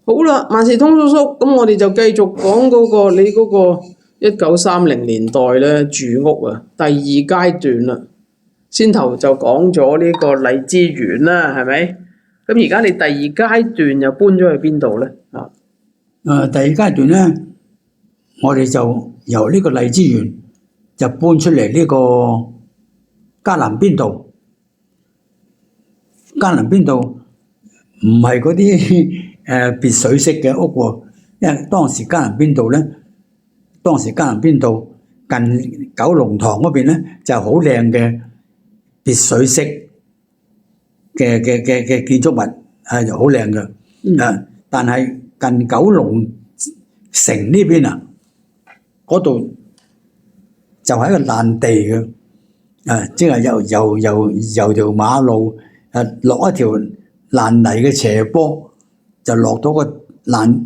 好啦，萬事通叔叔，咁我哋就繼續講嗰個你嗰個1930年代咧住屋啊，第二階段啦。先頭就講咗呢個荔枝園啦，係咪？咁而家你第二階段又搬咗去邊度咧？第二階段咧，我哋就由呢個荔枝園就搬出嚟呢個嘉南邊道。嘉南邊道唔係嗰啲別墅式嘅屋喎，因為當時嘉南邊道近九龍塘嗰邊咧就好靚嘅別墅式嘅建築物，係好靚嘅。但係近九龍城呢邊啊，嗰度就係一個爛地嘅，即係由條馬路落一條爛泥嘅斜坡，就落到個爛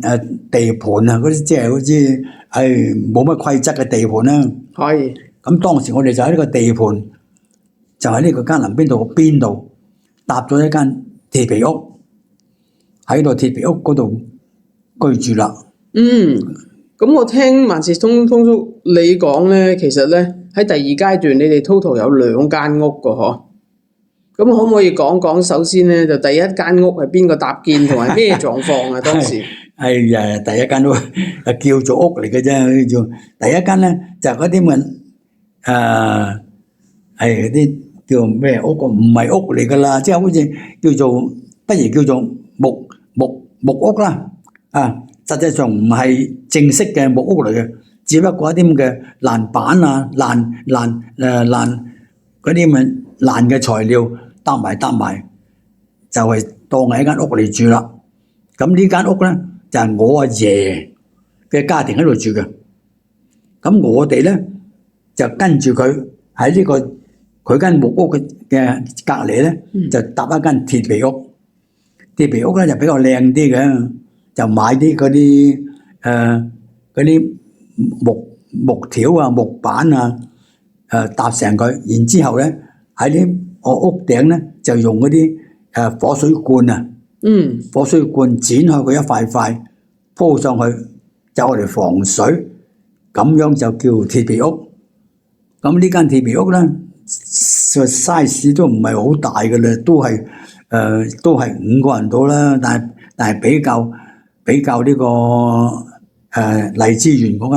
地盤啊！嗰啲即係好似冇乜規則嘅地盤啦。係。咁當時我哋就喺呢個地盤，就喺呢個嘉南邊道個邊度搭咗一間鐵皮屋，喺度鐵皮屋嗰度居住啦。咁我聽萬事通叔你講咧，其實咧喺第二階段你哋 total 有2間屋噶嗬。咁可唔可以講講？首先咧，就第一間屋係邊個搭建同埋咩狀況啊？當時係第一間屋叫做屋嚟嘅啫，叫第一間咧就嗰啲咁係啲叫咩屋？唔係屋嚟噶啦，即係好似叫做不如叫做木屋啦。實際上唔係正式嘅木屋嚟嘅，只不過一啲咁嘅爛板啊、爛嗰啲咁爛嘅材料搭埋，就係當係一間屋嚟住啦。咁呢間屋咧就係我阿爺嘅家庭喺度住嘅。咁我哋咧就跟住佢喺呢個佢間木屋嘅隔離咧，就搭一間鐵皮屋。鐵皮屋咧就比較靚啲嘅，就買啲嗰啲木條啊、木板啊，搭成佢。然之後咧喺啲我屋頂咧就用嗰啲火水罐啊，火水罐剪開佢一塊塊鋪上去，就我哋防水，咁樣就叫鐵皮屋。咁呢間鐵皮屋咧個 size 都唔係好大嘅啦，都係5個人到啦，但係比較呢個荔枝園嗰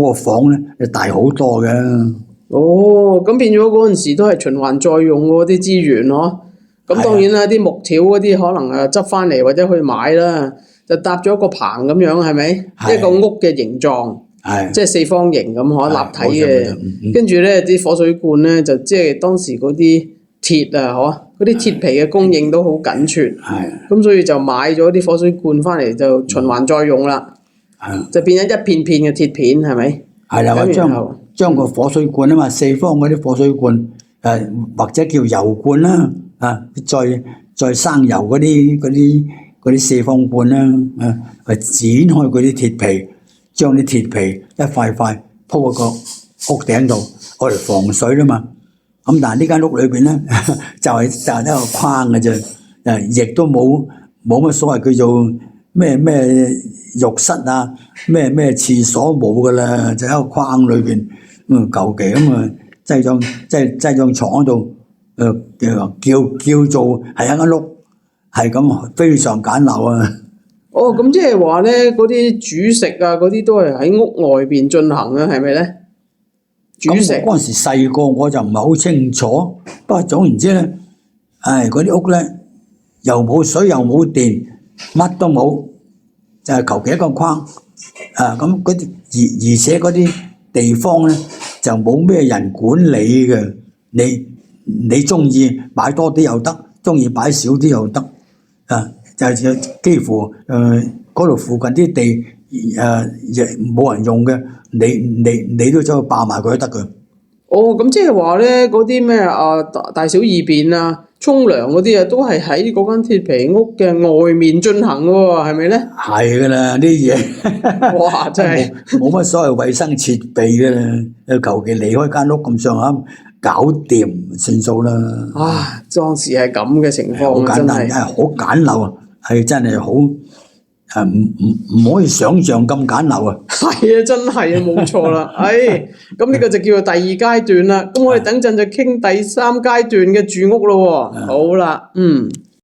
個房咧就大好多嘅。咁變咗嗰陣時都係循環再用嗰啲資源咯。咁當然啦，啲木條嗰啲可能執翻嚟或者去買啦，就搭咗個棚咁樣，係咪？一個屋嘅形狀，即係四方形咁可立體嘅。跟住咧啲火水罐咧就即係當時嗰啲鐵啊，嗰啲鐵皮嘅供應都好緊缺。咁所以就買咗啲火水罐翻嚟就循環再用啦。就變咗一片片嘅鐵片，係咪？係啦，我將個火水罐啊嘛，四方嗰啲火水罐，或者叫油罐啦，再生油嗰啲四方罐啦，剪開嗰啲鐵皮，將啲鐵皮一塊塊鋪喺個屋頂度，我嚟防水啦嘛。咁但係呢間屋裏邊咧，就係一個框嘅啫，亦都冇乜所謂叫做咩浴室啊，咩廁所冇噶啦，就喺個框裏邊，求其咁啊，擠張床喺度，叫做係一間屋，係咁非常簡陋啊。咁即係話咧，嗰啲煮食啊，嗰啲都係喺屋外邊進行啊，係咪咧？煮食嗰陣時細個我就唔係好清楚，不過總言之咧，嗰啲屋咧又冇水又冇電，乜都冇。就係求其一個框，咁嗰啲而且嗰啲地方咧就冇咩人管理嘅，你中意擺多啲又得，中意擺少啲又得，就幾乎嗰度附近啲地冇人用嘅，你都走去霸埋佢都得嘅。咁即係話咧，嗰啲咩大小二便啊、沖涼嗰啲啊，都係喺嗰間鐵皮屋嘅外面進行嘅喎，係咪咧？係噶啦，呢啲嘢，哇！真係冇乜所謂衞生設備嘅啦，求其離開間屋咁上下搞掂算數啦。當時係咁嘅情況，好簡單，係好簡陋係真係好唔可以想像咁簡陋啊！係啊，真係啊，冇錯啦。咁呢個就叫做第二階段啦。咁我哋等陣就傾第三階段嘅住屋咯喎。好啦，